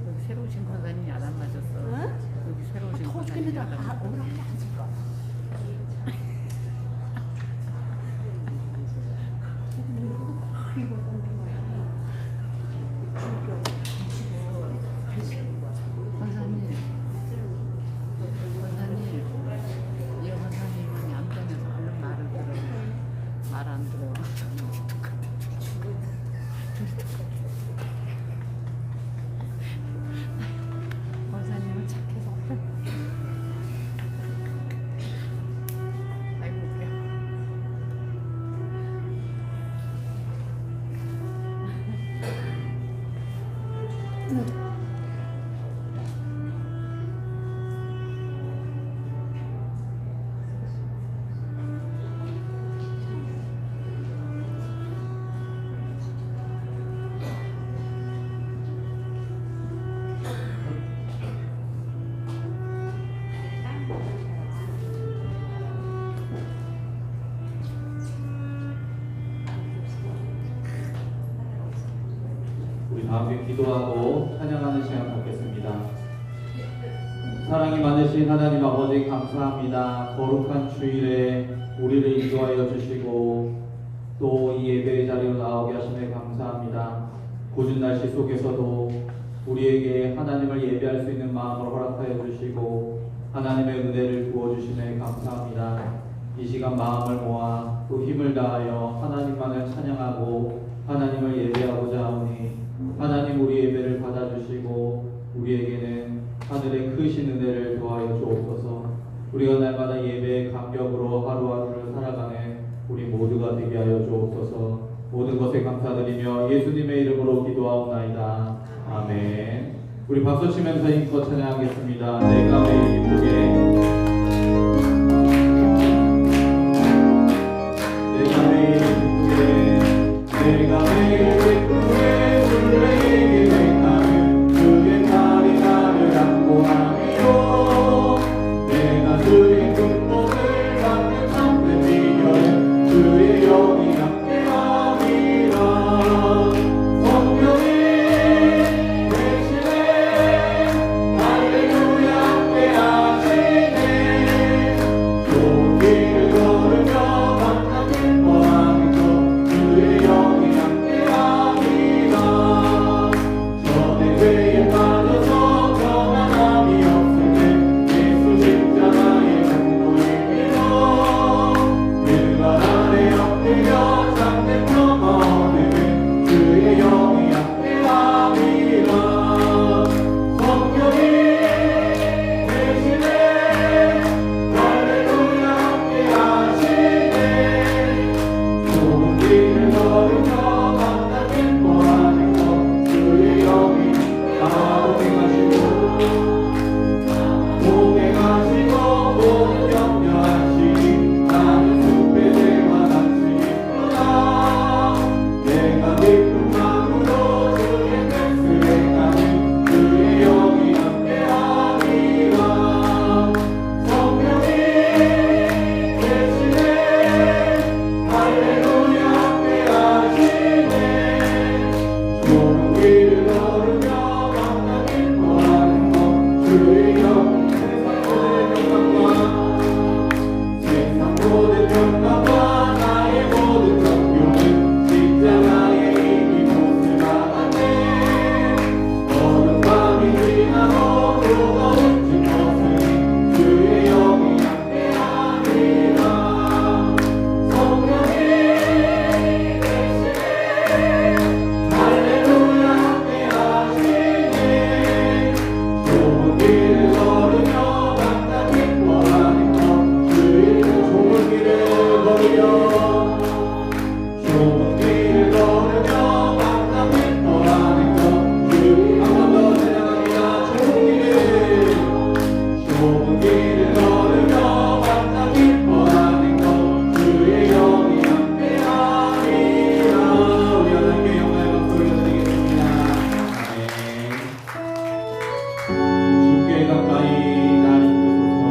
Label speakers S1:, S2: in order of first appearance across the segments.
S1: 여기 새로 오신 권사님이 안 맞았어.
S2: 응?
S1: 여기 새로 오신
S2: 더워
S1: 권사님이
S2: 죽겠는데
S1: 안 맞았어.
S2: 오늘 한번 앉을까?
S1: 권사님, 권사님, 이 권사님은 양전에서 얼른 말을 들어. 말 안 들어. 권사님은 착해서. 아이고 웃겨.
S3: 우리 다 함께 기도하고 찬양하는 시간 갖겠습니다. 사랑이 많으신 하나님 아버지 감사합니다. 거룩한 주일에 우리를 인도하여 주시고 또 이 예배의 자리로 나오게 하시네 감사합니다. 궂은 날씨 속에서도 우리에게 하나님을 예배할 수 있는 마음을 허락하여 주시고 하나님의 은혜를 부어주시네 감사합니다. 이 시간 마음을 모아 또 힘을 다하여 하나님만을 찬양하고 하나님을 예배하고자 하오니 하나님 우리 예배를 받아주시고 우리에게는 하늘의 크신 은혜를 더하여 주옵소서. 우리가 날마다 예배의 감격으로 하루하루를 살아가는 우리 모두가 되게 하여 주옵소서. 모든 것에 감사드리며 예수님의 이름으로 기도하옵나이다. 아멘. 우리 박수 치면서 힘껏 찬양하겠습니다. 내가 매일 기쁘게 내가 매일 기쁘게 내가 매일 기쁘게 술래에게 행하는 그의 날이 나를 안고하며 내가 그의 군복을 받는 참된 비결은 그의 영이 함께함이라. 성령이 대신에 할렐루야 함께하시네. 좋은 길을 걸으며 감당 기뻐하는 것 그의 영이 함께함이라. 전에 죄에 빠져서 평안함이 없을 때 예수 십자가의 공로에 믿어 그 발 아래 엎드려 참된 평화 얻으면 그의 영이 함께함이라. 성령이 대신에 할렐루야 함께하시네. 좋은 길을 걸으며 감당 기뻐하는 것 그의 영이 동행하시고 모든 염려하시니 나는 숲의 새와 같이 있구나. 내가 기쁜 마음으로 주의 뜻을 행하는 그의 영이 함께하리라. 성령이 대신에 할렐루야 함께하시네. 좋은 길을 걸으며 감당 기뻐하는 것 그의 영이 세상 모든 평가와 나의 모든 정욕은 십자가의 이미 못을 막았네. 어느 밤이 지나도 무거운 짐 벗으니 그의 영이 함께하리라. 성령이 대신에 할렐루야 함께하시네. 좋은 길을 걸으며 감당 기뻐하는 것 그의 좋은 길을 걸으며 좋은 길을 걸으며 감당 기뻐하는 것 그의 한 번 더 찬양합니다. 좋은 길을 걸으며 감당 기뻐하는 것 그의 영이 함께하리라. 우리 하나님께 영광의 박수 올려드리겠습니다. 아멘. 주께 가까이 날 이끄소서.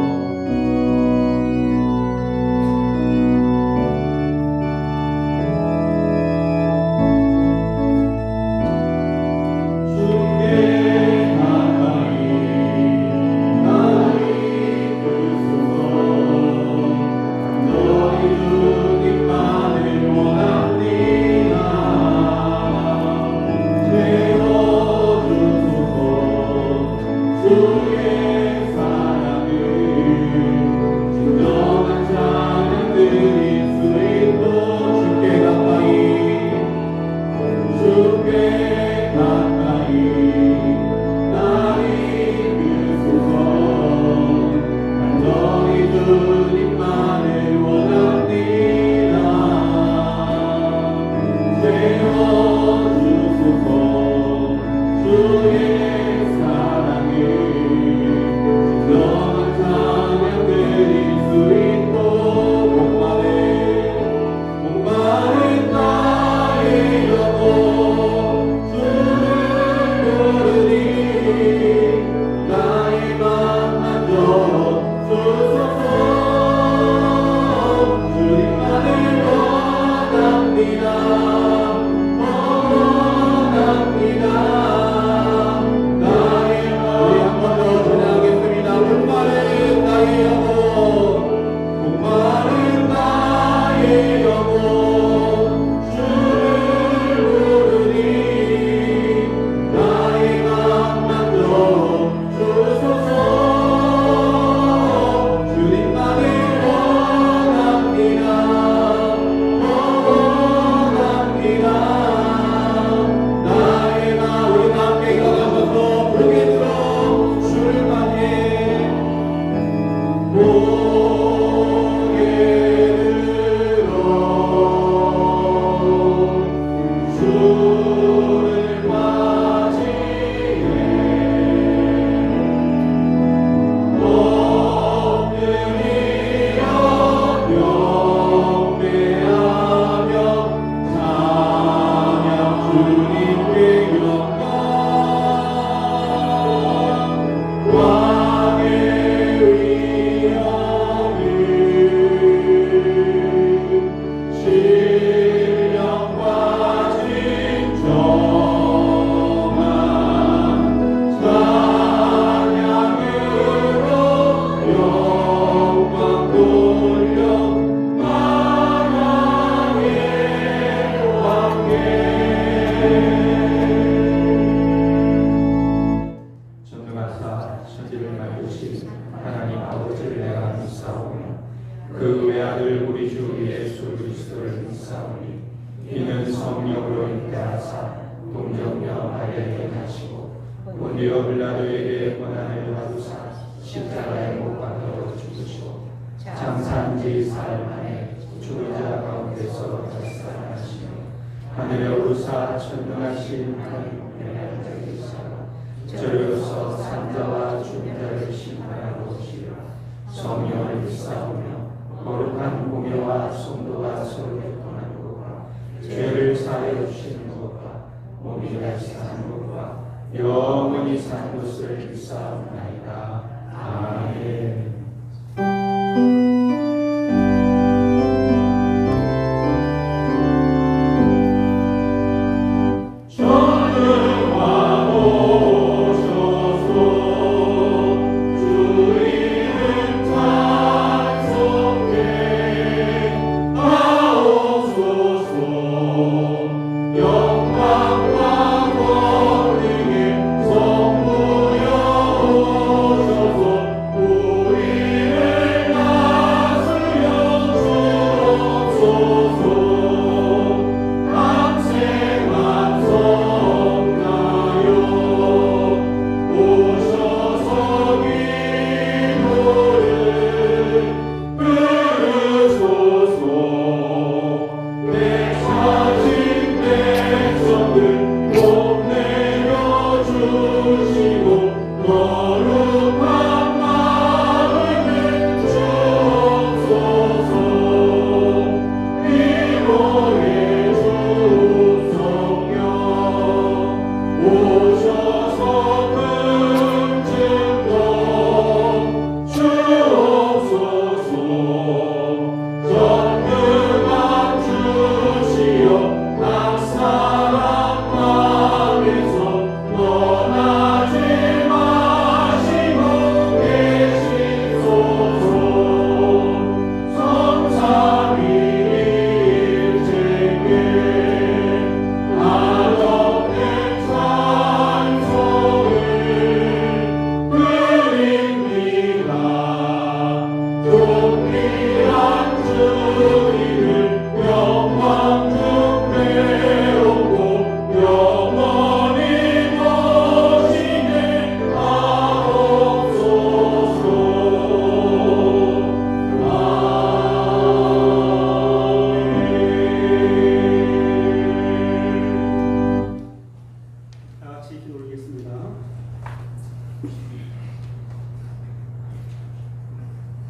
S2: 있사오니 이는 성령으로 잉태하사 동정녀 마리아에게 나시고 본디오 빌라도에게 고난을 받으사 십자가에 못 박혀 죽으시고 장사한 지 사흘 만에 죽은 자 가운데서 다시 살아나시며 하늘에 오르사 천명하신 하나님의 앉아 계시다가 저리로서 산자와 죽은 자를 심판하러 오시리라. 성령을 믿사오며 거룩한 공예와 성도가 서로 교통하는 것과 죄를 사하여 주시는 것과 몸이 다시 사는 것과 영원히 사는 것을 믿사옵나이다. 아멘.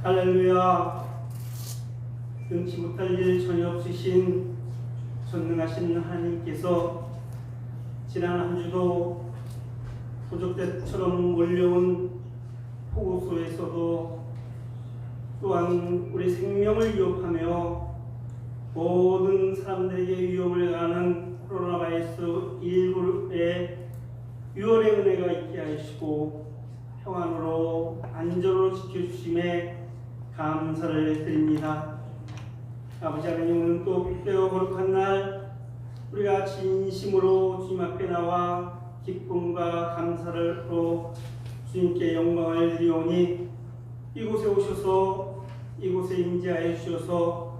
S4: 할렐루야. 능치 못할 일 전혀 없으신 전능하신 하나님께서 지난 한 주도 도적대처럼 몰려온 폭우소에서도 또한 우리 생명을 위협하며 모든 사람들에게 위험을 가하는 코로나 바이러스 19의 유월의 은혜가 있게 하시고 평안으로 안전으로 지켜주심에 감사를 드립니다. 아버지 하나님, 오늘 또 빛되어 거룩한 날 우리가 진심으로 주님 앞에 나와 기쁨과 감사로 주님께 영광을 드리오니 이곳에 오셔서 이곳에 임재하여 주셔서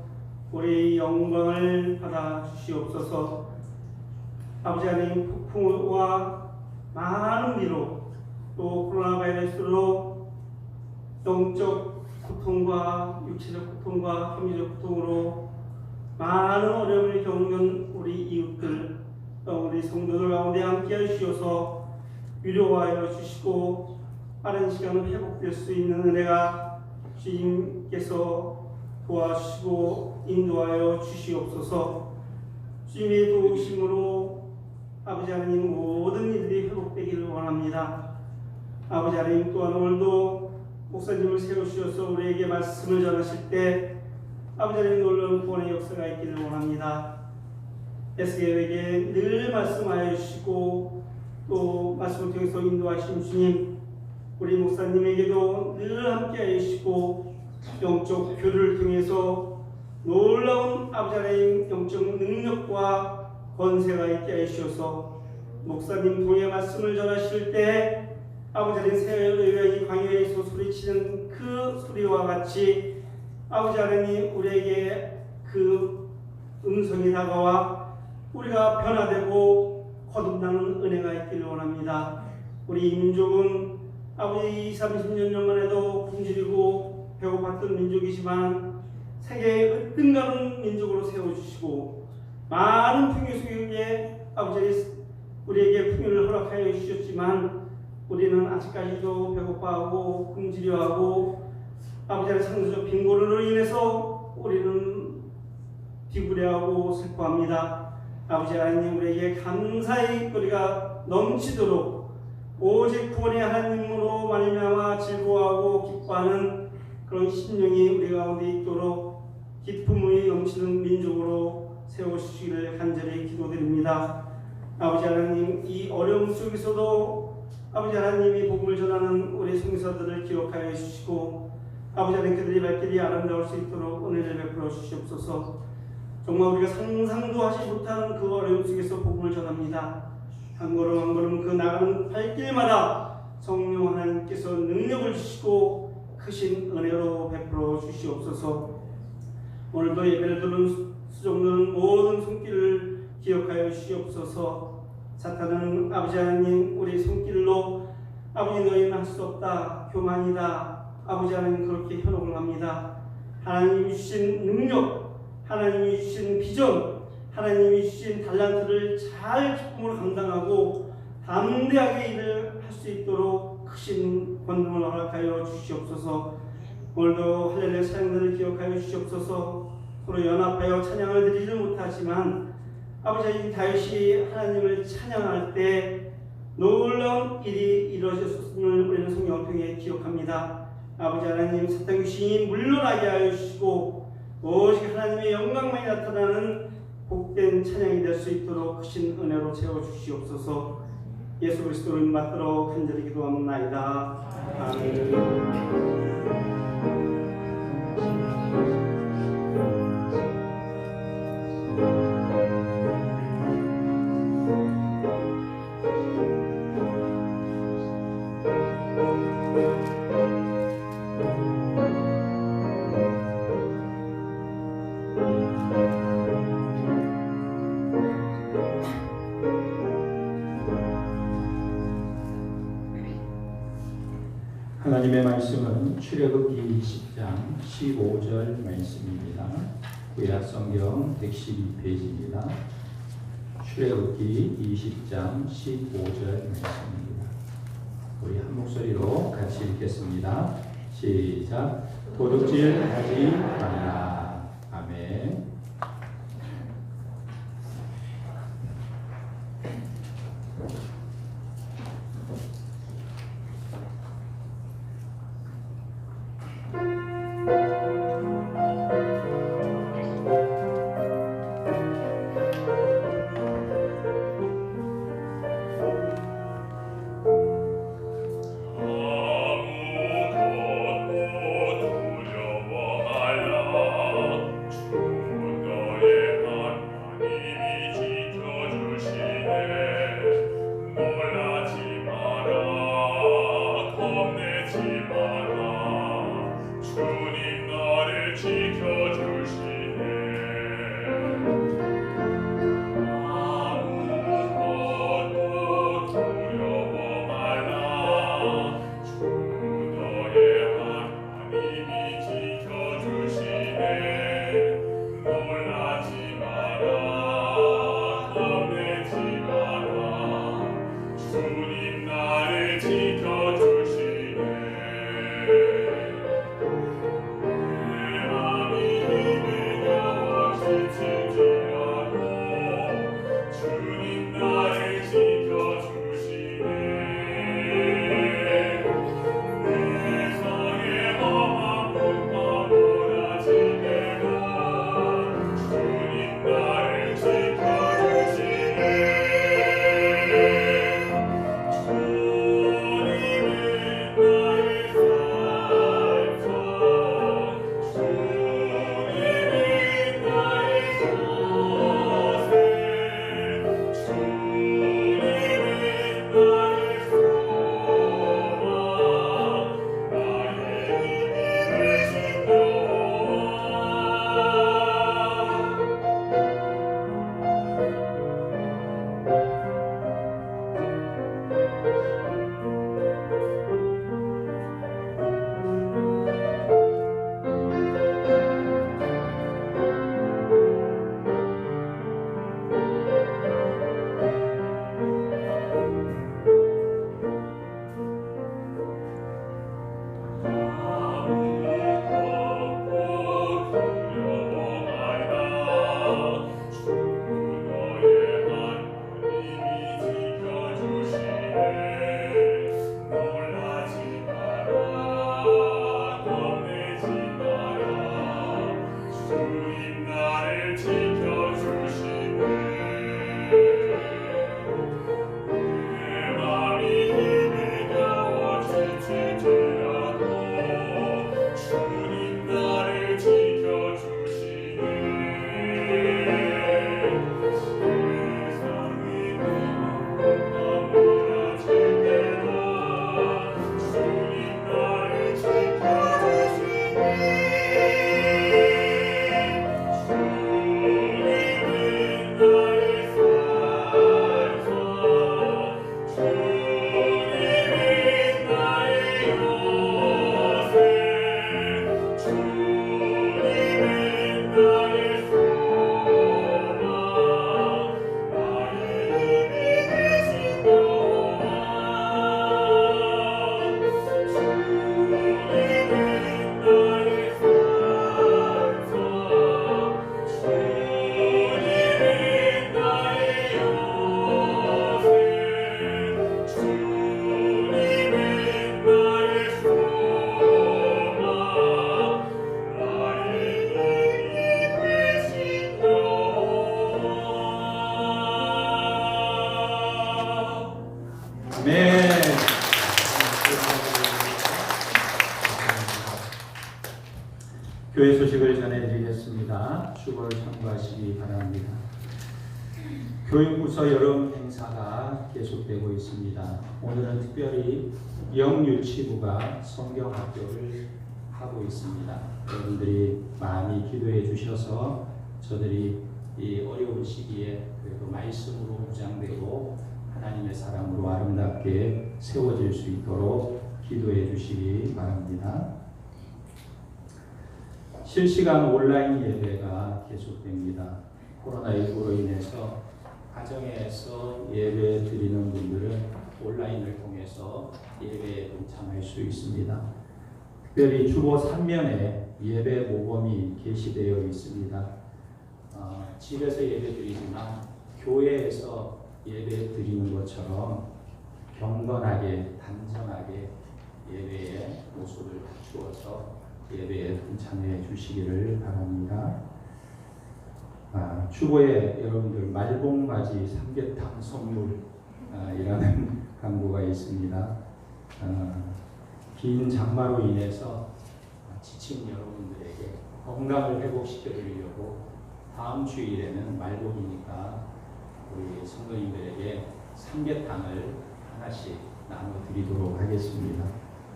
S4: 우리의 영광을 받아 주시옵소서. 아버지 하나님, 폭풍과 많은 비로 또 코로나 바이러스로 영적 고통과 육체적 고통과 경제적 고통으로 많은 어려움을 겪는 우리 이웃들, 우리 성도들 가운데 함께 하시어서 위로하여 주시고 빠른 시간 회복될 수 있는 은혜가 주님께서 도와주시고 인도하여 주시옵소서. 주님의 도우심으로 아버지 하나님 모든 일들이 회복되기를 원합니다. 아버지 하나님, 또한 오늘도 목사님을 세우시어서 우리에게 말씀을 전하실 때 아버지 하나님 놀라운 구원의 역사가 있기를 원합니다. 에스겔에게 늘 말씀하여 주시고 또 말씀을 통해서 인도하신 주님, 우리 목사님에게도 늘 함께하여 주시고 영적 교류를 통해서 놀라운 아버지 하나님 영적 능력과 권세가 있게 하여 주셔서 목사님 통해 말씀을 전하실 때 아버지 하나님 새의 광야에서 소리치는 그 소리와 같이 아버지 하나님 우리에게 그 음성이 다가와 우리가 변화되고 거듭나는 은혜가 있기를 원합니다. 우리 민족은 아버지 20, 30년 전만 해도 굶주리고 배고팠던 민족이지만 세계의 으뜸가는 민족으로 세워주시고 많은 풍요 속에 아버지 우리에게 풍요를 허락하여 주셨지만 우리는 아직까지도 배고파하고 굶주려하고 아버지의 상대적 빈곤으로 인해서 우리는 비굴해하고 슬퍼합니다. 아버지 하나님, 우리에게 감사의 거리가 넘치도록 오직 구원의 하나님으로 말미암아 즐거워하고 기뻐하는 그런 심령이 우리 가운데 있도록 기쁨이 넘치는 민족으로 세워주시기를 간절히 기도드립니다. 아버지 하나님, 이 어려움 속에서도 아버지 하나님이 복음을 전하는 우리 성도들을 기억하여 주시고 아버지 하나님, 그들의 발길이 아름다울 수 있도록 은혜를 베풀어 주시옵소서. 정말 우리가 상상도 하지 못하는 그 어려움 속에서 복음을 전합니다. 한 걸음 한 걸음 그 나가는 발길마다 성령 하나님께서 능력을 주시고 크신 은혜로 베풀어 주시옵소서. 오늘도 예배를 드는 수종들은 모든 손길을 기억하여 주시옵소서. 사탄은 아버지 하나님, 우리 손길로 아버지 너희는 할 수 없다, 교만이다, 아버지 하나님 그렇게 현혹을 합니다. 하나님이 주신 능력, 하나님이 주신 비전, 하나님이 주신 달란트를 잘 기쁨으로 감당하고 담대하게 일을 할 수 있도록 크신 권능을 허락하여 주시옵소서. 오늘도 할렐루야 찬양들을 기억하여 주시옵소서. 서로 연합하여 찬양을 드리지 못하지만 아버지 다윗이 하나님을 찬양할 때 놀라운 일이 이루어졌음을 우리는 성경을 통해 기억합니다. 아버지 하나님, 사탄 귀신이 물러나게 하여 주시고 오직 하나님의 영광만이 나타나는 복된 찬양이 될 수 있도록 크신 은혜로 채워주시옵소서. 예수 그리스도를 받들어 간절히 기도합나이다. 아멘.
S2: 하나님의 말씀은 출애굽기 20장 15절 말씀입니다. 구약 성경 112페이지입니다. 출애굽기 20장 15절 말씀입니다. 우리 한 목소리로 같이 읽겠습니다. 시작. 도둑질하지 말라. 아멘.
S5: 놀라지
S2: 교회 소식을 전해드리겠습니다. 주보를 참고하시기 바랍니다. 교육부서 여름 행사가 계속되고 있습니다. 오늘은 특별히 영유치부가 성경학교를 하고 있습니다. 여러분들이 많이 기도해 주셔서 저들이 이 어려운 시기에 그래도 말씀으로 무장되고 하나님의 사람으로 아름답게 세워질 수 있도록 기도해 주시기 바랍니다. 실시간 온라인 예배가 계속됩니다. 코로나19로 인해서 가정에서 예배 드리는 분들은 온라인을 통해서 예배에 동참할 수 있습니다. 특별히 주보 3면에 예배 모범이 게시되어 있습니다. 집에서 예배 드리지만 교회에서 예배 드리는 것처럼 경건하게 단정하게 예배의 모습을 갖추어서 예배에 동참해 주시기를 바랍니다. 주보에 여러분들 말봉바지 삼계탕 선물이라는 광고가 있습니다. 긴 장마로 인해서 지친 여러분들에게 건강을 회복시켜 드리려고 다음 주일에는 말복이니까 우리 성도님들에게 삼계탕을 하나씩 나눠드리도록 하겠습니다.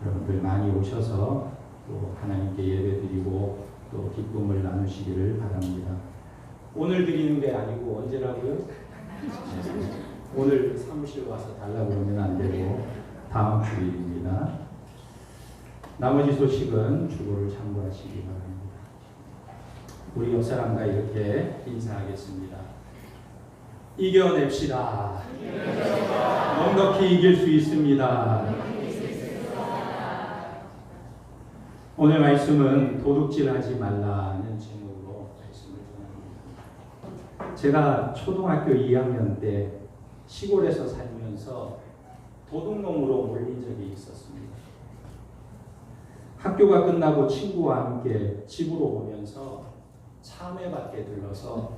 S2: 여러분들 많이 오셔서 또 하나님께 예배드리고 또 기쁨을 나누시기를 바랍니다. 오늘 드리는 게 아니고 언제라고요? 오늘 사무실 와서 달라고 그러면 안 되고 다음 주일입니다. 나머지 소식은 주보를 참고하시기 바랍니다. 우리 옆 사람과 이렇게 인사하겠습니다. 이겨냅시다. 넉넉히 이길 수 있습니다. 오늘 말씀은 도둑질하지 말라는 제목으로 말씀을 전합니다. 제가 초등학교 2학년 때 시골에서 살면서 도둑놈으로 몰린 적이 있었습니다. 학교가 끝나고 친구와 함께 집으로 오면서 참외밭에 들러서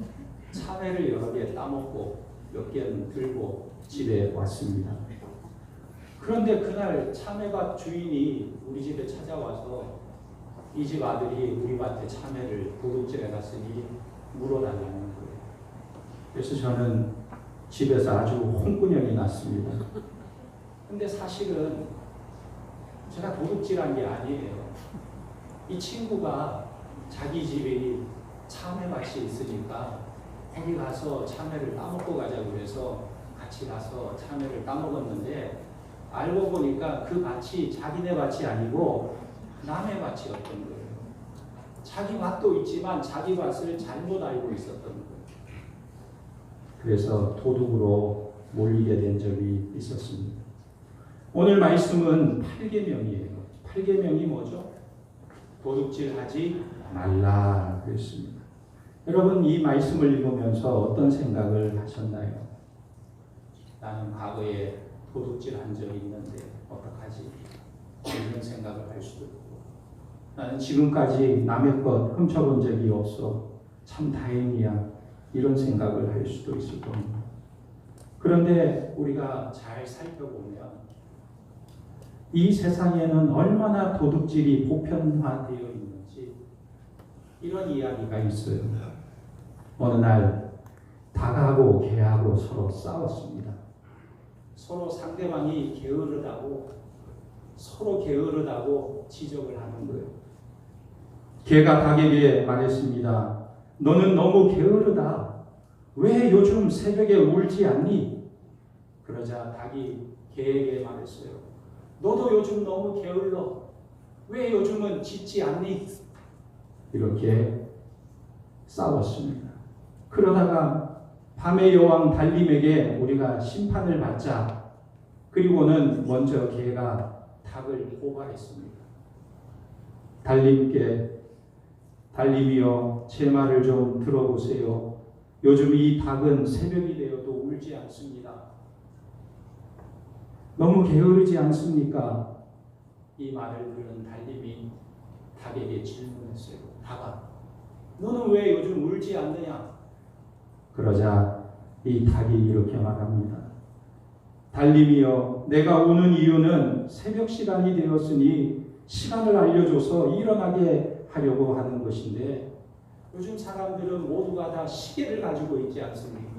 S2: 참외를 여러 개 따먹고 몇 개는 들고 집에 왔습니다. 그런데 그날 참외밭 주인이 우리 집에 찾아와서 이 집 아들이 우리 밭에 참외를 도둑질해 갔으니 물어달라는 거예요. 그래서 저는 집에서 아주 홍군형이 났습니다. 근데 사실은 제가 도둑질한 게 아니에요. 이 친구가 자기 집에 참외밭이 있으니까 거기 가서 참외를 따먹고 가자고 그래서 같이 가서 참외를 따먹었는데 알고 보니까 그 밭이 자기네 밭이 아니고 남의 밭이었던 거예요. 자기 밭도 있지만 자기 밭을 잘못 알고 있었던 거예요. 그래서 도둑으로 몰리게 된 적이 있었습니다. 오늘 말씀은 8계명이에요. 8계명이 뭐죠? 도둑질하지 말라 그랬습니다. 여러분 이 말씀을 읽으면서 어떤 생각을 하셨나요? 나는 과거에 도둑질한 적이 있는데 어떡하지? 이런 생각을 할 수도 있고 나는 지금까지 남의 것 훔쳐본 적이 없어 참 다행이야 이런 생각을 할 수도 있을 겁니다. 그런데 우리가 잘 살펴보면 이 세상에는 얼마나 도둑질이 보편화되어 있는지 이런 이야기가 있어요. 어느 날 닭하고 개하고 서로 싸웠습니다. 서로 상대방이 서로 게으르다고 지적을 하는 거예요. 개가 닭에게 말했습니다. 너는 너무 게으르다. 왜 요즘 새벽에 울지 않니? 그러자 닭이 개에게 말했어요. 너도 요즘 너무 게을러. 왜 요즘은 짖지 않니? 이렇게 싸웠습니다. 그러다가 밤의 여왕 달림에게 우리가 심판을 받자. 그리고는 먼저 개가 닭을 고발했습니다. 달림이여 제 말을 좀 들어보세요. 요즘 이 닭은 새벽이 되어도 울지 않습니다. 너무 게으르지 않습니까? 이 말을 들은 달림이 닭에게 질문했어요. 닭아, 너는 왜 요즘 울지 않느냐? 그러자 이 닭이 이렇게 말합니다. 달림이여, 내가 우는 이유는 새벽 시간이 되었으니 시간을 알려줘서 일어나게 하려고 하는 것인데 요즘 사람들은 모두가 다 시계를 가지고 있지 않습니까?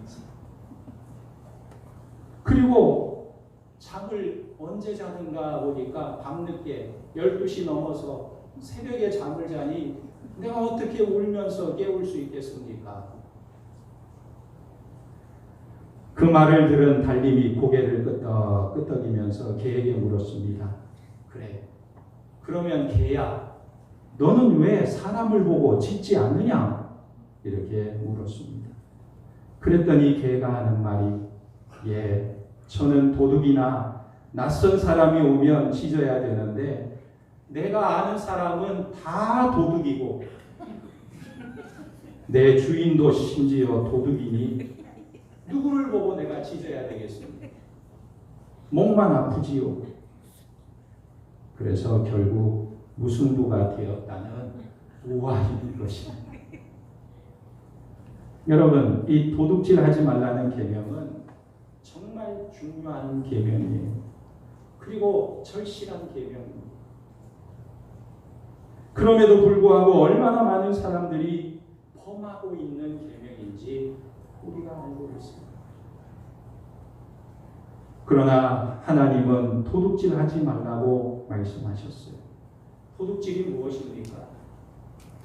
S2: 그리고 잠을 언제 자는가 보니까 밤늦게 12시 넘어서 새벽에 잠을 자니 내가 어떻게 울면서 깨울 수 있겠습니까? 그 말을 들은 달님이 고개를 끄덕이면서 개에게 물었습니다. 그래, 그러면 개야, 너는 왜 사람을 보고 짖지 않느냐? 이렇게 물었습니다. 그랬더니 개가 하는 말이, 예, 저는 도둑이나 낯선 사람이 오면 짖어야 되는데 내가 아는 사람은 다 도둑이고 내 주인도 심지어 도둑이니 누구를 보고 내가 짖어야 되겠습니까? 목만 아프지요. 그래서 결국 무승부가 되었다는 우화인 것입니다. 여러분, 이 도둑질하지 말라는 계명은 정말 중요한 계명이에요. 그리고 절실한 계명입니다. 그럼에도 불구하고 얼마나 많은 사람들이 범하고 있는 계명인지 우리가 알고 있습니다. 그러나 하나님은 도둑질하지 말라고 말씀하셨어요. 도둑질이 무엇입니까?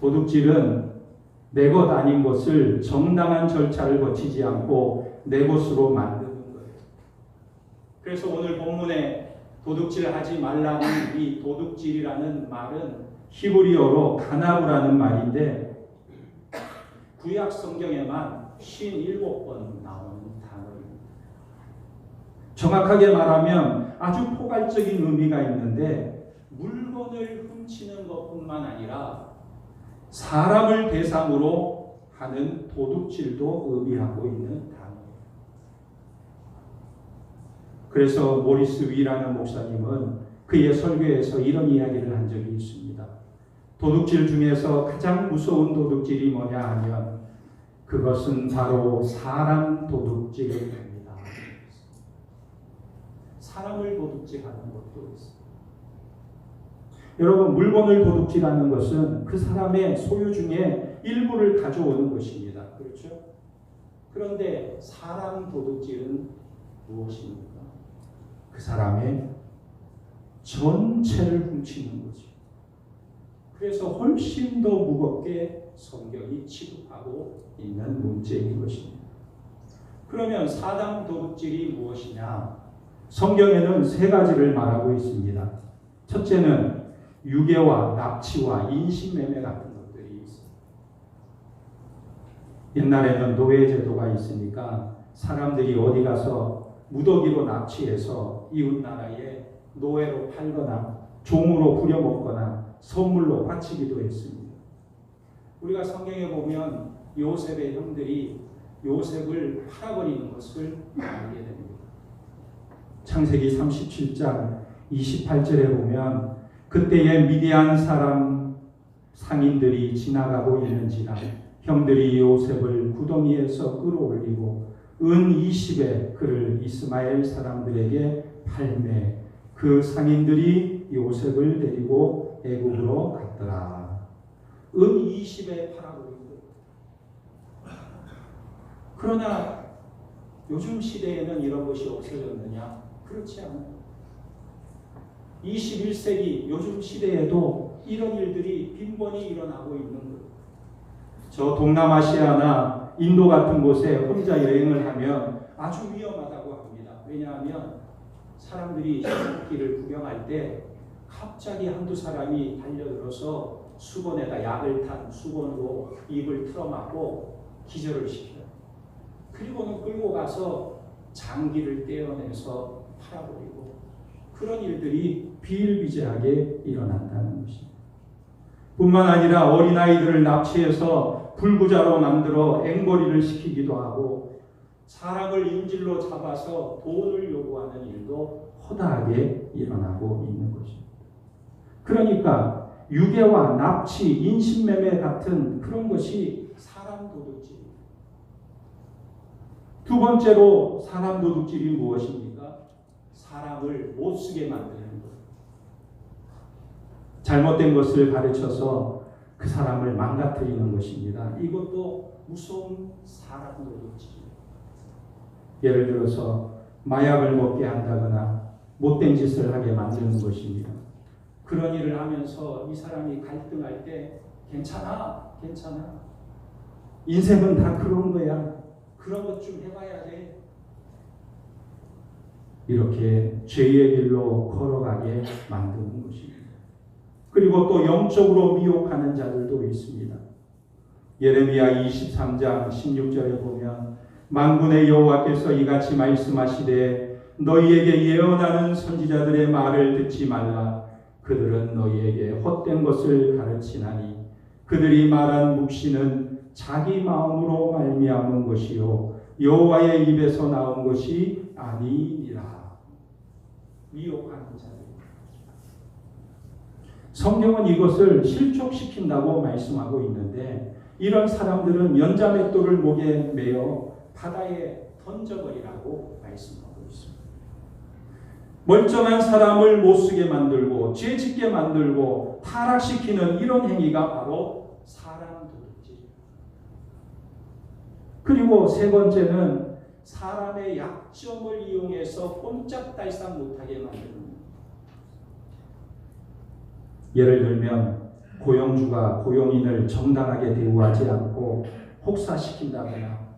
S2: 도둑질은 내 것 아닌 것을 정당한 절차를 거치지 않고 내 것으로 만드는 거예요. 그래서 오늘 본문에 도둑질하지 말라는 이 도둑질이라는 말은 히브리어로 가나브라는 말인데 구약 성경에만 57번 나오는 단어입니다. 정확하게 말하면 아주 포괄적인 의미가 있는데 물건을 훔치는 것뿐만 아니라 사람을 대상으로 하는 도둑질도 의미하고 있는 단어예요. 그래서 모리스 위라는 목사님은 그의 설교에서 이런 이야기를 한 적이 있습니다. 도둑질 중에서 가장 무서운 도둑질이 뭐냐 하면 그것은 바로 사람 도둑질입니다. 사람을 도둑질하는 것도 있습니다. 여러분, 물건을 도둑질하는 것은 그 사람의 소유 중에 일부를 가져오는 것입니다. 그렇죠? 그런데 사람 도둑질은 무엇입니까? 그 사람의 전체를 훔치는 거죠. 그래서 훨씬 더 무겁게 성경이 취급하고 있는 문제인 것입니다. 그러면 사람 도둑질이 무엇이냐? 성경에는 세 가지를 말하고 있습니다. 첫째는 유괴와 납치와 인신매매 같은 것들이 있습니다. 옛날에는 노예제도가 있으니까 사람들이 어디 가서 무더기로 납치해서 이웃나라에 노예로 팔거나 종으로 부려먹거나 선물로 바치기도 했습니다. 우리가 성경에 보면 요셉의 형들이 요셉을 팔아버리는 것을 알게 됩니다. 창세기 37장 28절에 보면 그때에 미디안 사람 상인들이 지나가고 있는지라 형들이 요셉을 구덩이에서 끌어올리고 은 20에 그를 이스마엘 사람들에게 팔매 그 상인들이 요셉을 데리고 애굽으로 갔더라. 은 20에 팔아버린 거예요. 그러나 요즘 시대에는 이런 것이 없어졌느냐? 그렇지 않아요. 21세기 요즘 시대에도 이런 일들이 빈번히 일어나고 있는 거예요. 저 동남아시아나 인도 같은 곳에 혼자 여행을 하면 아주 위험하다고 합니다. 왜냐하면 사람들이 시장길을 구경할 때 갑자기 한두 사람이 달려들어서 수건에다 약을 탄 수건으로 입을 틀어막고 기절을 시켜요. 그리고는 끌고 가서 장기를 떼어내서 팔아버리고 그런 일들이 비일비재하게 일어난다는 것입니다. 뿐만 아니라 어린아이들을 납치해서 불구자로 만들어 앵벌이를 시키기도 하고 사람을 인질로 잡아서 돈을 요구하는 일도 허다하게 일어나고 있는 것입니다. 그러니까 유괴와 납치, 인신매매 같은 그런 것이 사람 도둑질입니다. 두 번째로 사람 도둑질이 무엇입니까? 사람을 못쓰게 만드는 것. 잘못된 것을 가르쳐서 그 사람을 망가뜨리는 것입니다. 이것도 무서운 사람 노릇이죠. 예를 들어서 마약을 먹게 한다거나 못된 짓을 하게 만드는 것입니다. 그런 일을 하면서 이 사람이 갈등할 때 괜찮아. 인생은 다 그런 거야. 그런 것 좀 해봐야 돼. 이렇게 죄의 길로 걸어가게 만드는 것입니다. 그리고 또 영적으로 미혹하는 자들도 있습니다. 예레미야 23장 16절에 보면 만군의 여호와께서 이같이 말씀하시되 너희에게 예언하는 선지자들의 말을 듣지 말라. 그들은 너희에게 헛된 것을 가르치나니 그들이 말한 묵시는 자기 마음으로 말미암은 것이요 여호와의 입에서 나온 것이 아니니라. 미혹하는 자들. 성경은 이것을 실족시킨다고 말씀하고 있는데 이런 사람들은 연자맷돌을 목에 매어 바다에 던져버리라고 말씀하고 있습니다. 멀쩡한 사람을 못쓰게 만들고 죄짓게 만들고 타락시키는 이런 행위가 바로 사람 도둑질. 그리고 세 번째는 사람의 약점을 이용해서 꼼짝달싹 못하게 만드는 것. 예를 들면 고용주가 고용인을 정당하게 대우하지 않고 혹사시킨다거나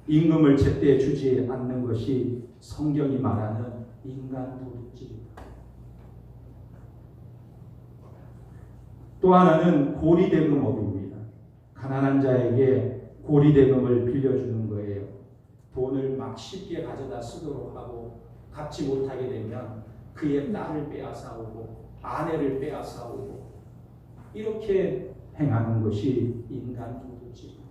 S2: 임금을 제때 주지 않는 것이 성경이 말하는 인간 도둑질입니다. 또 하나는 고리대금업입니다. 가난한 자에게 고리대금을 빌려주는 거예요. 돈을 막 쉽게 가져다 쓰도록 하고 갚지 못하게 되면 그의 딸을 빼앗아오고 아내를 빼앗아오고 이렇게 행하는 것이 인간 도둑질입니다.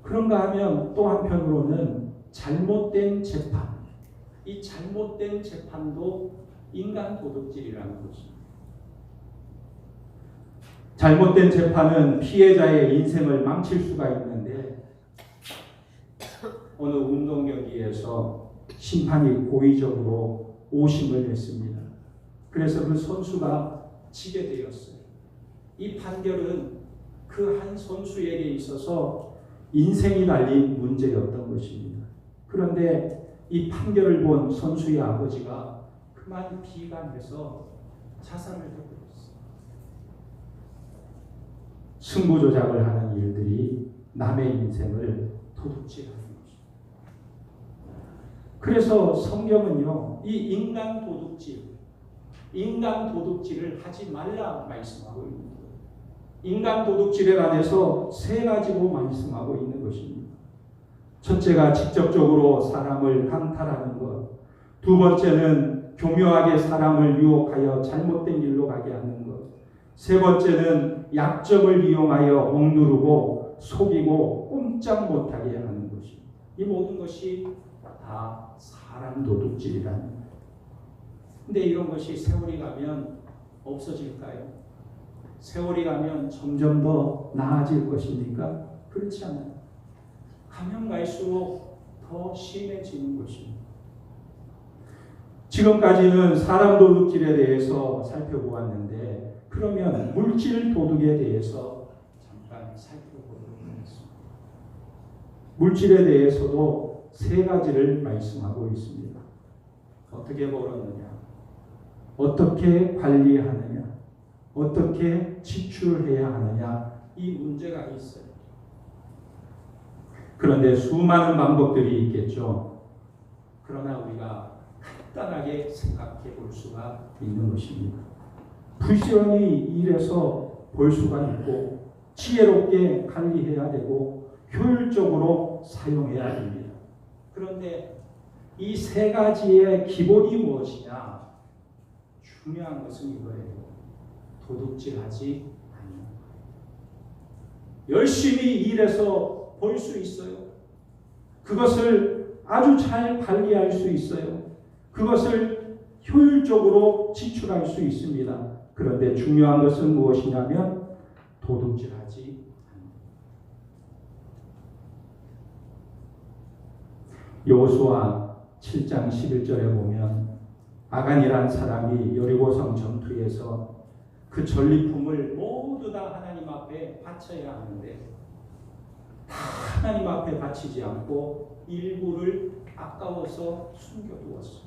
S2: 그런가 하면 또 한편으로는 잘못된 재판, 이 잘못된 재판도 인간 도둑질이라는 것입니다. 잘못된 재판은 피해자의 인생을 망칠 수가 있는데 어느 운동 경기에서 심판이 고의적으로 오심을 했습니다. 그래서 그 선수가 지게 되었어요. 이 판결은 그 한 선수에게 있어서 인생이 달린 문제였던 것입니다. 그런데 이 판결을 본 선수의 아버지가 그만 비관해서 자살을 해버렸어요. 승부 조작을 하는 일들이 남의 인생을 도둑질하는 것입니다. 그래서 성경은요, 이 인간 도둑질을 하지 말라 말씀하고 있는 거예요. 인간 도둑질에 관해서 세 가지로 말씀하고 있는 것입니다. 첫째가 직접적으로 사람을 강탈하는 것. 두 번째는 교묘하게 사람을 유혹하여 잘못된 길로 가게 하는 것. 세 번째는 약점을 이용하여 억누르고 속이고 꼼짝 못하게 하는 것입니다. 이 모든 것이 다 사람 도둑질이라는 거예요. 근데 이런 것이 세월이 가면 없어질까요? 세월이 가면 점점 더 나아질 것입니까? 그렇지 않아요. 가면 갈수록 더 심해지는 것입니다. 지금까지는 사람 도둑질에 대해서 살펴보았는데 그러면 물질 도둑에 대해서 잠깐 살펴보도록 하겠습니다. 물질에 대해서도 세 가지를 말씀하고 있습니다. 어떻게 벌었느냐? 어떻게 관리하느냐? 어떻게 지출해야 하느냐? 이 문제가 있어요. 그런데 수많은 방법들이 있겠죠. 그러나 우리가 간단하게 생각해 볼 수가 있는 것입니다. 부지런히 일해서 벌 수가 있고 지혜롭게 관리해야 되고 효율적으로 사용해야 됩니다. 그런데 이 세 가지의 기본이 무엇이냐? 중요한 것은 이거예요. 도둑질하지 않는 것. 열심히 일해서 벌 수 있어요. 그것을 아주 잘 관리할 수 있어요. 그것을 효율적으로 지출할 수 있습니다. 그런데 중요한 것은 무엇이냐면 도둑질하지 않는 것. 여호수아 7장 11절에 보면 아간이란 사람이 여리고성 전투에서 그 전리품을 다 하나님 앞에 바쳐야 하는데 다 하나님 앞에 바치지 않고 일부를 아까워서 숨겨두었어.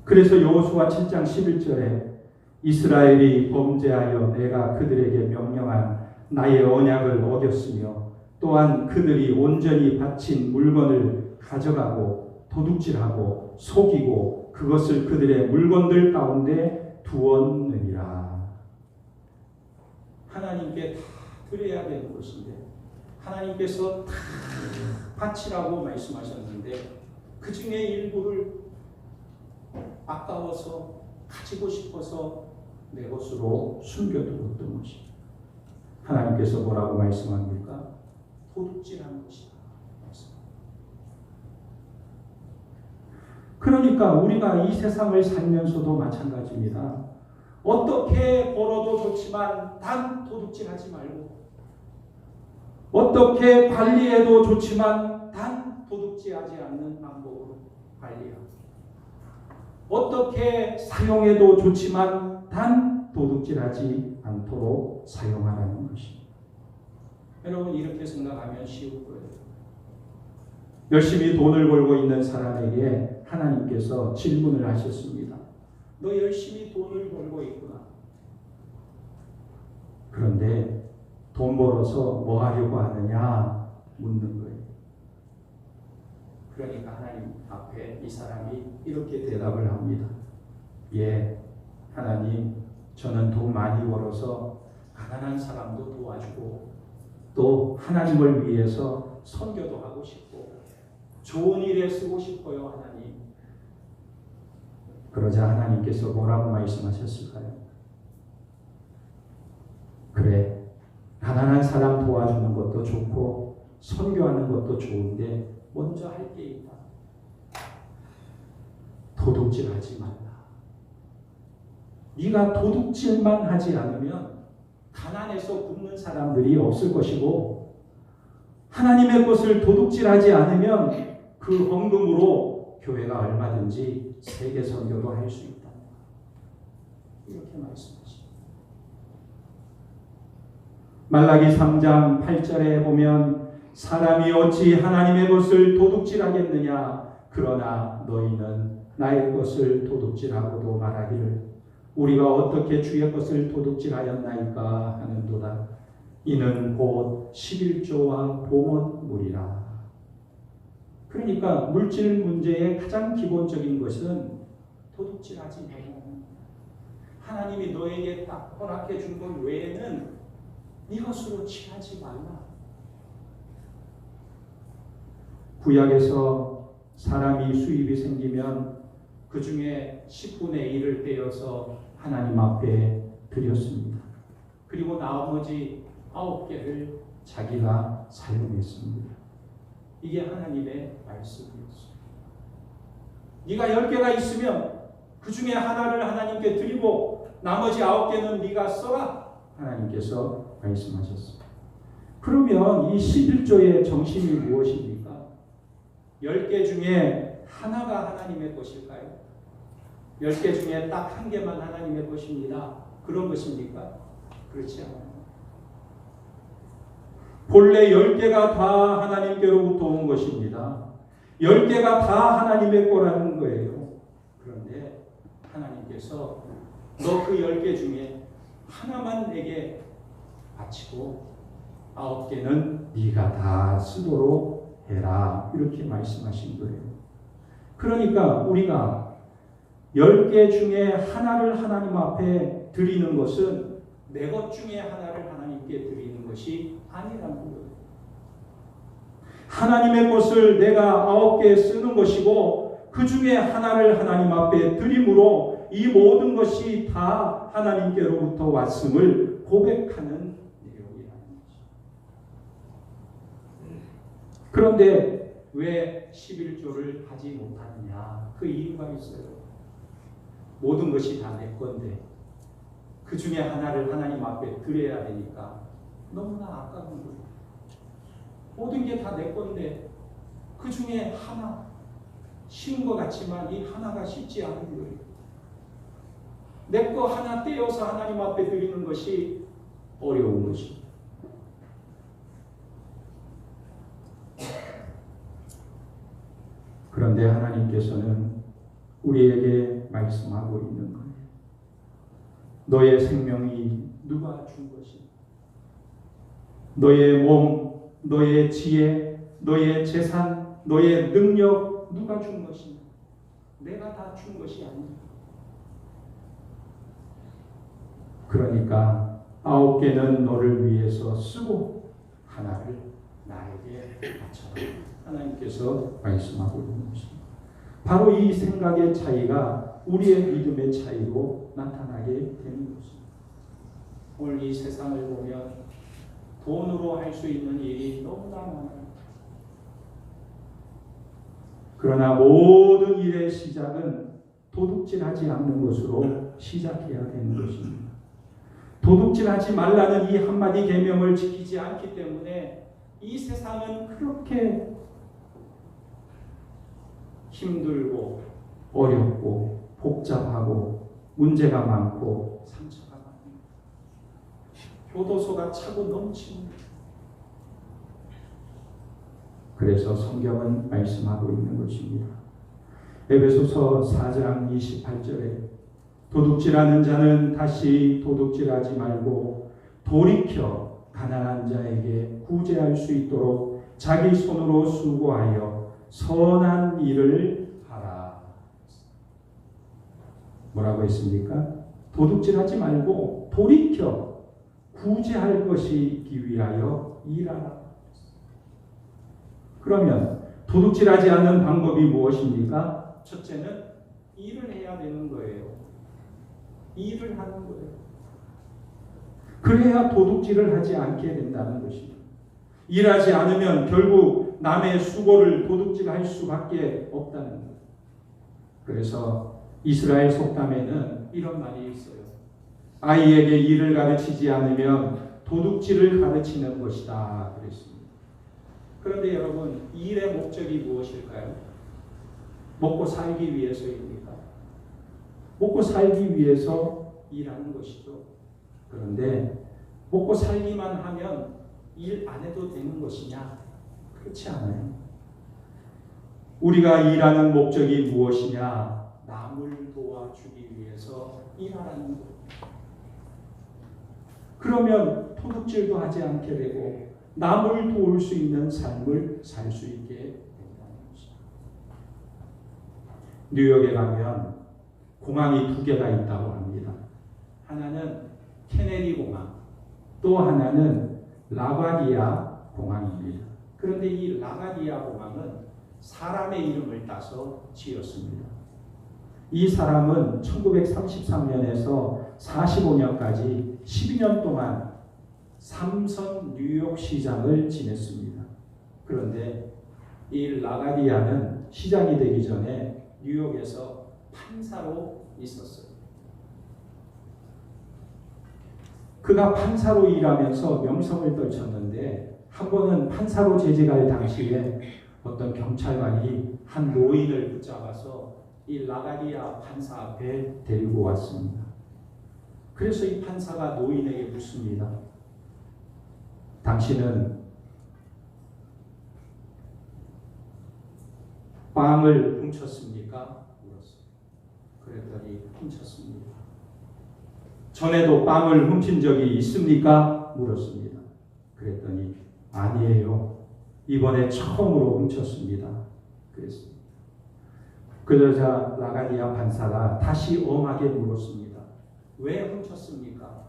S2: 그래서 여호수아 7장 11절에 이스라엘이 범죄하여 내가 그들에게 명령한 나의 언약을 어겼으며 또한 그들이 온전히 바친 물건을 가져가고 도둑질하고 속이고 그것을 그들의 물건들 가운데 두었느니라. 하나님께 다 드려야 되는 것인데 하나님께서 다 바치라고 말씀하셨는데 그 중에 일부를 아까워서 가지고 싶어서 내 것으로 숨겨두었던 것이 하나님께서 뭐라고 말씀합니까? 도둑질하는 것이다. 그러니까 우리가 이 세상을 살면서도 마찬가지입니다. 어떻게 벌어도 좋지만 단 도둑질하지 말고 어떻게 관리해도 좋지만 단 도둑질하지 않는 방법으로 관리하고 어떻게 사용해도 좋지만 단 도둑질하지 않도록 사용하라는 것입니다. 여러분 이렇게 생각하면 쉬울 거예요. 열심히 돈을 벌고 있는 사람에게 하나님께서 질문을 하셨습니다. 너 열심히 돈을 벌고 있구나. 그런데 돈 벌어서 뭐 하려고 하느냐 묻는 거예요. 그러니까 하나님 앞에 이 사람이 이렇게 대답을 합니다. 예, 하나님, 저는 돈 많이 벌어서 가난한 사람도 도와주고 또 하나님을 위해서 선교도 하고 싶고 좋은 일에 쓰고 싶어요, 하나님. 그러자 하나님께서 뭐라고 말씀하셨을까요? 그래, 가난한 사람 도와주는 것도 좋고 선교하는 것도 좋은데 먼저 할 게 있다. 도둑질하지 말라. 네가 도둑질만 하지 않으면 가난해서 굶는 사람들이 없을 것이고 하나님의 것을 도둑질하지 않으면 그 헌금으로 교회가 얼마든지 세계 선교도 할 수 있다. 이렇게 말씀하십니다. 말라기 3장 8절에 보면 사람이 어찌 하나님의 것을 도둑질하겠느냐 그러나 너희는 나의 것을 도둑질하고도 말하기를 우리가 어떻게 주의 것을 도둑질하였나이까 하는도다. 이는 곧 11조와 봉헌물이라. 그러니까 물질 문제의 가장 기본적인 것은 도둑질하지 말라는 하나님이 너에게 딱 허락해 준 것 외에는 네 것으로 취하지 말라. 구약에서 사람이 수입이 생기면 그 중에 10분의 1을 떼어서 하나님 앞에 드렸습니다. 그리고 나머지 9개를 자기가 사용했습니다. 이게 하나님의 말씀이었어요. 네가 10개가 있으면 그 중에 하나를 하나님께 드리고 나머지 9개는 네가 써라. 하나님께서 말씀하셨습니다. 그러면 이 11조의 정신이 무엇입니까? 10개 중에 하나가 하나님의 것일까요? 10개 중에 딱 한 개만 하나님의 것입니다. 그런 것입니까? 그렇지 않아요. 본래 10개가 다 하나님께로부터 온 것입니다. 10개가 다 하나님의 거라는 거예요. 그런데 하나님께서 너 그 10개 중에 하나만 내게 바치고 9개는 네가 다 쓰도록 해라. 이렇게 말씀하신 거예요. 그러니까 우리가 10개 중에 하나를 하나님 앞에 드리는 것은 내 것 중에 하나를 하나님께 드리는 것이 아니라는 거예요. 하나님의 것을 내가 9개 쓰는 것이고 그 중에 하나를 하나님 앞에 드림으로 이 모든 것이 다 하나님께로부터 왔음을 고백하는 내용이라는 거죠. 그런데 왜 11조를 하지 못하느냐? 그 이유가 있어요. 모든 것이 다 내 건데 그 중에 하나를 하나님 앞에 드려야 되니까 너무나 아까운 거예요. 모든 게 다 내 건데 그 중에 하나 쉬운 것 같지만 이 하나가 쉽지 않은 거예요. 내 거 하나 떼어서 하나님 앞에 드리는 것이 어려운 것입니다. 그런데 하나님께서는 우리에게 말씀하고 있는 거예요. 너의 생명이 누가 준 것이? 너의 몸, 너의 지혜, 너의 재산, 너의 능력 누가 준 것이냐? 내가 다 준 것이 아니야. 그러니까 9개는 너를 위해서 쓰고 하나를 나에게 바쳐라. 하나님께서 말씀하고 있는 것입니다. 바로 이 생각의 차이가 우리의 믿음의 차이로 나타나게 되는 것입니다. 오늘 이 세상을 보면 돈으로 할 수 있는 일이 너무나 많아요. 그러나 모든 일의 시작은 도둑질하지 않는 것으로 시작해야 되는 것입니다. 도둑질하지 말라는 이 한마디 계명을 지키지 않기 때문에 이 세상은 그렇게 힘들고 어렵고 복잡하고 문제가 많고 상처가 많습니다. 교도소가 차고 넘칩니다. 그래서 성경은 말씀하고 있는 것입니다. 에베소서 4장 28절에 도둑질하는 자는 다시 도둑질하지 말고 돌이켜 가난한 자에게 구제할 수 있도록 자기 손으로 수고하여 선한 일을 하라. 뭐라고 했습니까? 도둑질하지 말고 돌이켜 구제할 것이기 위하여 일하라. 그러면 도둑질하지 않는 방법이 무엇입니까? 첫째는 일을 해야 되는 거예요. 일을 하는 거예요. 그래야 도둑질을 하지 않게 된다는 것입니다. 일하지 않으면 결국 남의 수고를 도둑질할 수밖에 없다는 거예요. 그래서 이스라엘 속담에는 이런 말이 있어요. 아이에게 일을 가르치지 않으면 도둑질을 가르치는 것이다 그랬습니다. 그런데 여러분, 일의 목적이 무엇일까요? 먹고 살기 위해서입니까? 먹고 살기 위해서 일하는 것이죠. 그런데 먹고 살기만 하면 일 안 해도 되는 것이냐? 그렇지 않아요. 우리가 일하는 목적이 무엇이냐? 남을 도와주기 위해서 일하라는 거예요. 그러면 도둑질도 하지 않게 되고 남을 도울 수 있는 삶을 살 수 있게 된다는 것입니다. 뉴욕에 가면 공항이 2개가 있다고 합니다. 하나는 케네디 공항, 또 하나는 라과디아 공항입니다. 그런데 이 라과디아 공항은 사람의 이름을 따서 지었습니다. 이 사람은 1933년에서 45년까지 12년 동안 삼선 뉴욕 시장을 지냈습니다. 그런데 이 라과디아는 시장이 되기 전에 뉴욕에서 판사로 있었어요. 그가 판사로 일하면서 명성을 떨쳤는데 한 번은 판사로 재직할 당시에 어떤 경찰관이 한 노인을 붙잡아서 이 라과디아 판사 앞에 데리고 왔습니다. 그래서 이 판사가 노인에게 묻습니다. 당신은 빵을 훔쳤습니까? 물었어요. 그랬더니 훔쳤습니다. 전에도 빵을 훔친 적이 있습니까? 물었습니다. 그랬더니 아니에요. 이번에 처음으로 훔쳤습니다. 그랬습니다. 그러자 라과디아 판사가 다시 엄하게 물었습니다. 왜 훔쳤습니까?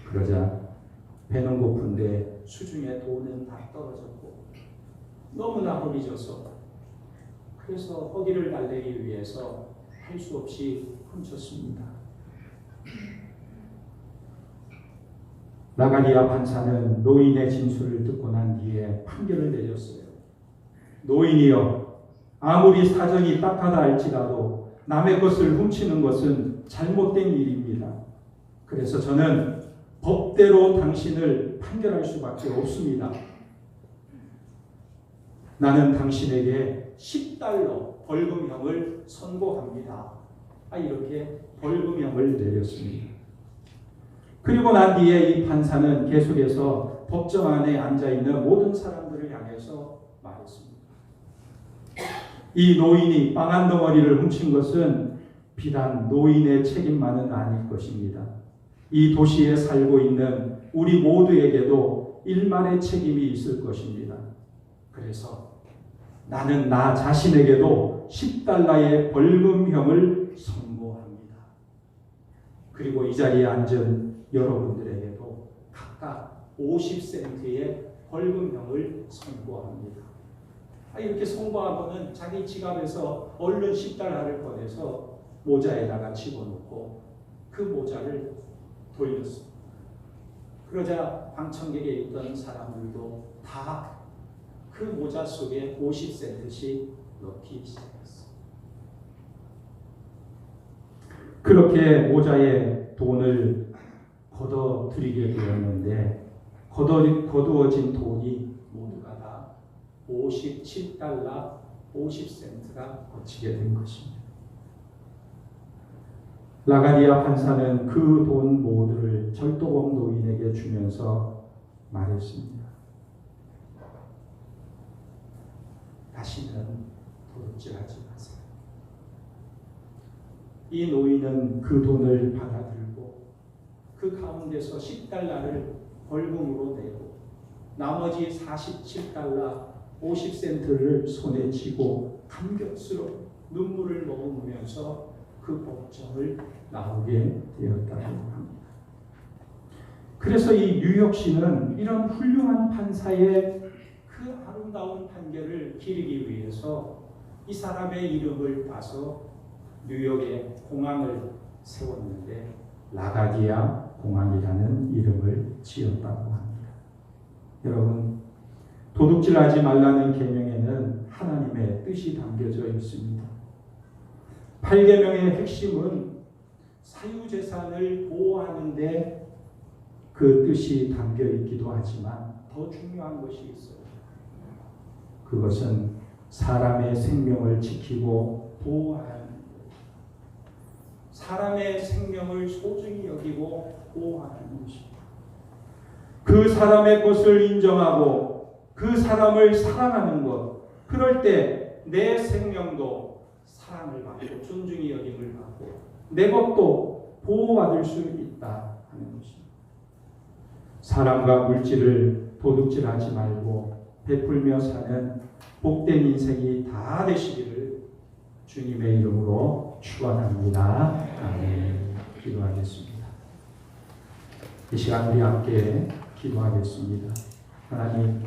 S2: 그러자 배는 고픈데 수중에 돈은 다 떨어졌고 너무나 허리 져서 그래서 허리를 달래기 위해서 할 수 없이 훔쳤습니다. 라과디아 판사는 노인의 진술을 듣고 난 뒤에 판결을 내렸어요. 노인이여, 아무리 사정이 딱하다 할지라도 남의 것을 훔치는 것은 잘못된 일입니다. 그래서 저는 법대로 당신을 판결할 수밖에 없습니다. 나는 당신에게 $10 벌금형을 선고합니다. 이렇게 벌금형을 내렸습니다. 그리고 난 뒤에 이 판사는 계속해서 법정 안에 앉아있는 모든 사람들을 향해서 말했습니다. 이 노인이 빵 한 덩어리를 훔친 것은 비단 노인의 책임만은 아닐 것입니다. 이 도시에 살고 있는 우리 모두에게도 일말의 책임이 있을 것입니다. 그래서 나는 나 자신에게도 10달러의 벌금형을 선고합니다. 그리고 이 자리에 앉은 여러분들에게도 각각 50센트의 벌금형을 선고합니다. 이렇게 선고하고는 자기 지갑에서 얼른 10달러를 꺼내서 모자에다가 집어넣고 그 모자를 돌렸습니다. 그러자 방청객에 있던 사람들도 다 그 모자 속에 50센트씩 넣기 시작했습니다. 그렇게 모자에 돈을 걷어들이게 되었는데 거두어진 돈이 모두가 다 57달러 50센트가 거치게 된 것입니다. 라가디아 판사는 그 돈 모두를 절도범 노인에게 주면서 말했습니다. 다시는 도둑질하지 마세요. 이 노인은 그 돈을 받아들고 그 가운데서 10달러를 벌금으로 내고 나머지 47달러 50센트를 손에 쥐고 감격스러운 눈물을 머금으면서 그 법정을 나오게 되었다고 합니다. 그래서 이 뉴욕시는 이런 훌륭한 판사의 그 아름다운 판결을 기리기 위해서 이 사람의 이름을 따서 뉴욕에 공항을 세웠는데 라가디아 공항이라는 이름을 지었다고 합니다. 여러분, 도둑질하지 말라는 계명에는 하나님의 뜻이 담겨져 있습니다. 8계명의 핵심은 사유재산을 보호하는 데 그 뜻이 담겨 있기도 하지만 더 중요한 것이 있어요. 그것은 사람의 생명을 지키고 보호하는 것. 사람의 생명을 소중히 여기고 보호하는 것입니다. 그 사람의 것을 인정하고 그 사람을 사랑하는 것. 그럴 때 내 생명도 사랑을 받고 존중이 여김을 받고 내 것도 보호받을 수 있다 하는 것입니다. 사람과 물질을 도둑질하지 말고 베풀며 사는 복된 인생이 다 되시기를 주님의 이름으로 축원합니다. 아멘. 기도하겠습니다. 이 시간 우리 함께 기도하겠습니다. 하나님,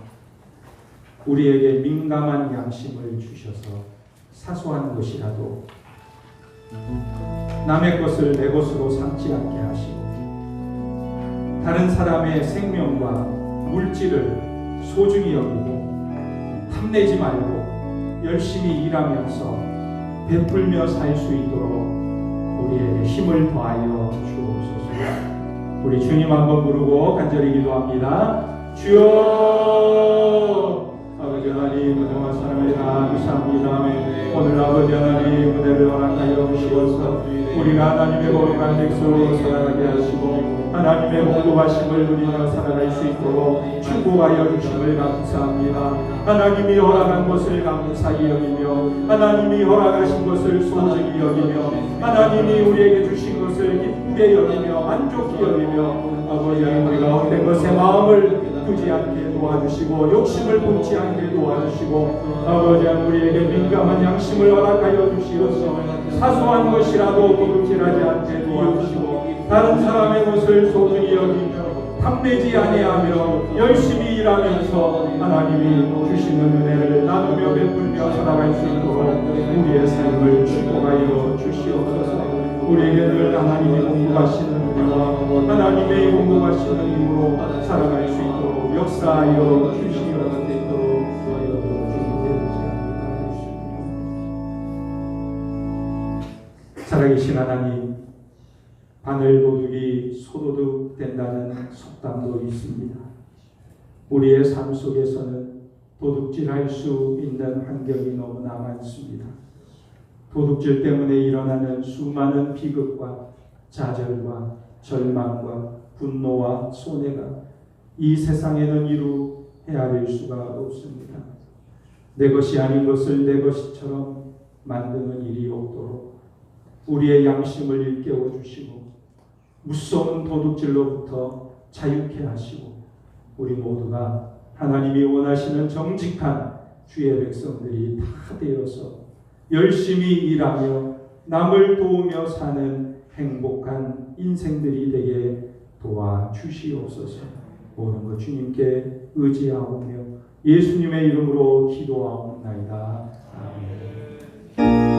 S2: 우리에게 민감한 양심을 주셔서 사소한 것이라도 남의 것을 내 것으로 삼지 않게 하시고 다른 사람의 생명과 물질을 소중히 여기고 탐내지 말고 열심히 일하면서 베풀며 살 수 있도록 우리에게 힘을 더하여 주옵소서. 우리 주님 한번 부르고 간절히 기도합니다. 주여, 아버지 하나님, 그동안 사랑을 다 감사합니다. 오늘 아버지 하나님 은혜를 허락하여 주시옵소서. 우리가 하나님의 거룩한 백성으로 살아가게 하시고 하나님의 공급하심을 누리며 살아갈 수 있도록 축복하여 주심을 감사합니다. 하나님이 허락한 것을 감사히 여기며 하나님이 허락하신 것을 소중히 여기며 하나님이 우리에게 주신 것을 기쁘게 여기며 만족히 여기며 아버지 하나님, 우리가 헛된 것에 마음을 두지 않게 도와주시고 욕심을 품지 않게 도와주시고 아버지 하나님, 우리에게 민감한 양심을 허락하여 주시옵소서. 사소한 것이라도 도둑질하지 않게 도와주시고 다른 사람의 것을 소중히 여기며 탐내지 아니하며 열심히 일하면서 하나님이 주시는 은혜를 나누며 베풀며 살아갈 수 있도록 우리의 삶을 축복하여 주시옵소서. 우리에게 늘 하나님이 공급하시는 은혜와 하나님의 공급하시는 힘으로 살아갈 수 있도록 역사하여 주시옵소서. 살아계신 하나님, 바늘 도둑이 소도둑 된다는 속담도 있습니다. 우리의 삶 속에서는 도둑질할 수 있는 환경이 너무나 많습니다. 도둑질 때문에 일어나는 수많은 비극과 좌절과 절망과 분노와 손해가 이 세상에는 이루 헤아릴 수가 없습니다. 내 것이 아닌 것을 내 것처럼 만드는 일이 없도록 우리의 양심을 일깨워 주시고 무서운 도둑질로부터 자유케 하시고 우리 모두가 하나님이 원하시는 정직한 주의 백성들이 다 되어서 열심히 일하며 남을 도우며 사는 행복한 인생들이 되게 도와주시옵소서. 모든 것 주님께 의지하오며 예수님의 이름으로 기도하옵나이다. 아멘.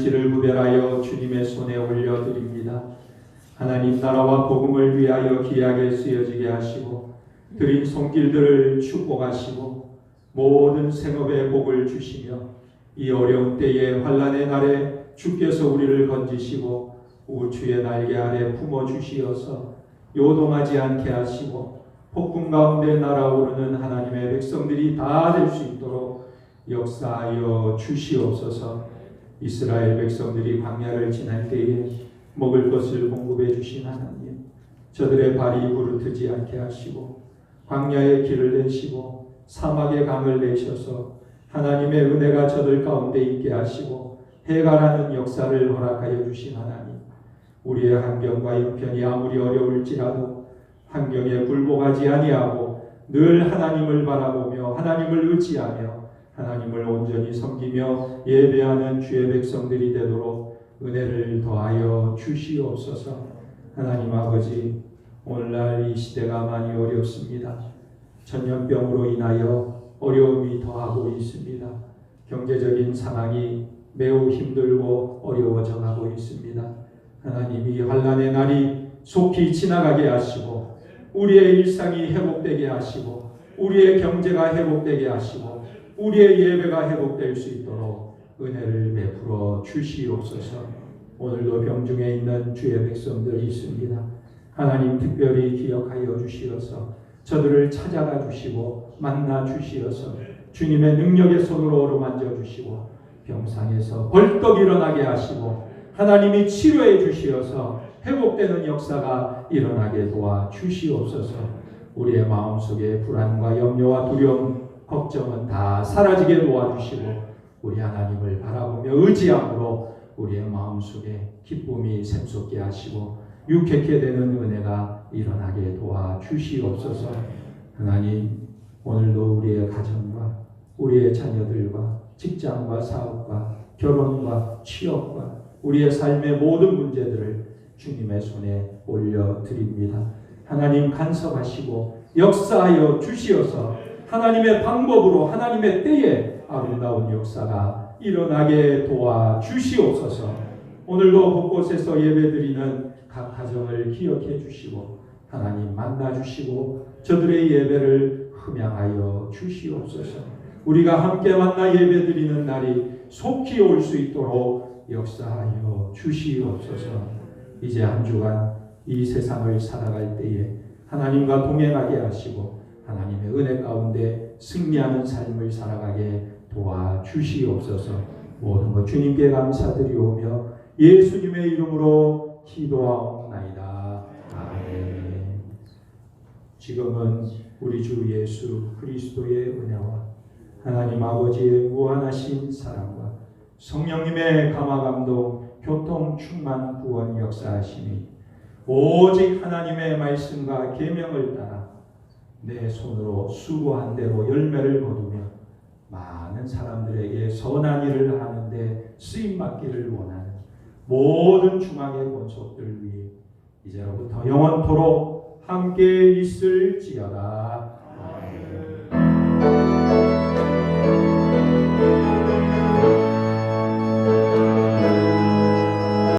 S2: 물질을 구별하여 주님의 손에 올려드립니다. 하나님 나라와 복음을 위하여 귀하게 쓰여지게 하시고 드린 손길들을 축복하시고 모든 생업에 복을 주시며 이 어려운 때에 환난의 날에 주께서 우리를 건지시고 우주의 날개 아래 품어주시어서 요동하지 않게 하시고 폭풍 가운데 날아오르는 하나님의 백성들이 다 될 수 있도록 역사하여 주시옵소서. 이스라엘 백성들이 광야를 지날 때에 먹을 것을 공급해 주신 하나님, 저들의 발이 부르트지 않게 하시고 광야의 길을 내시고 사막의 강을 내셔서 하나님의 은혜가 저들 가운데 있게 하시고 해가라는 역사를 허락하여 주신 하나님, 우리의 환경과 형편이 아무리 어려울지라도 환경에 굴복하지 아니하고 늘 하나님을 바라보며 하나님을 의지하며 하나님을 온전히 섬기며 예배하는 주의 백성들이 되도록 은혜를 더하여 주시옵소서. 하나님 아버지, 오늘날 이 시대가 많이 어렵습니다. 전염병으로 인하여 어려움이 더하고 있습니다. 경제적인 상황이 매우 힘들고 어려워져 가고 있습니다. 하나님, 이 환난의 날이 속히 지나가게 하시고 우리의 일상이 회복되게 하시고 우리의 경제가 회복되게 하시고 우리의 예배가 회복될 수 있도록 은혜를 베풀어 주시옵소서. 오늘도 병중에 있는 주의 백성들이 있습니다. 하나님, 특별히 기억하여 주시어서 저들을 찾아가 주시고 만나 주시어서 주님의 능력의 손으로 어루만져 주시고 병상에서 벌떡 일어나게 하시고 하나님이 치료해 주시어서 회복되는 역사가 일어나게 도와 주시옵소서. 우리의 마음속에 불안과 염려와 두려움, 걱정은 다 사라지게 도와주시고 우리 하나님을 바라보며 의지함으로 우리의 마음속에 기쁨이 샘솟게 하시고 유쾌케 되는 은혜가 일어나게 도와 주시옵소서. 하나님, 오늘도 우리의 가정과 우리의 자녀들과 직장과 사업과 결혼과 취업과 우리의 삶의 모든 문제들을 주님의 손에 올려드립니다. 하나님, 간섭하시고 역사하여 주시어서 하나님의 방법으로 하나님의 때에 아름다운 역사가 일어나게 도와 주시옵소서. 오늘도 곳곳에서 예배드리는 각 가정을 기억해 주시고 하나님 만나 주시고 저들의 예배를 흠양하여 주시옵소서. 우리가 함께 만나 예배드리는 날이 속히 올 수 있도록 역사하여 주시옵소서. 이제 한 주간 이 세상을 살아갈 때에 하나님과 동행하게 하시고 하나님의 은혜 가운데 승리하는 삶을 살아가게 도와 주시옵소서. 모든 것 주님께 감사드리오며 예수님의 이름으로 기도하옵나이다. 아멘. 지금은 우리 주 예수 그리스도의 은혜와 하나님 아버지의 무한하신 사랑과 성령님의 감화감동 교통 충만 구원 역사하심이 오직 하나님의 말씀과 계명을 따라 내 손으로 수고한 대로 열매를 거두며 많은 사람들에게 선한 일을 하는데 쓰임받기를 원하는 모든 중앙의 권속들 위해 이제로부터 영원토록 함께 있을지어다. 아멘.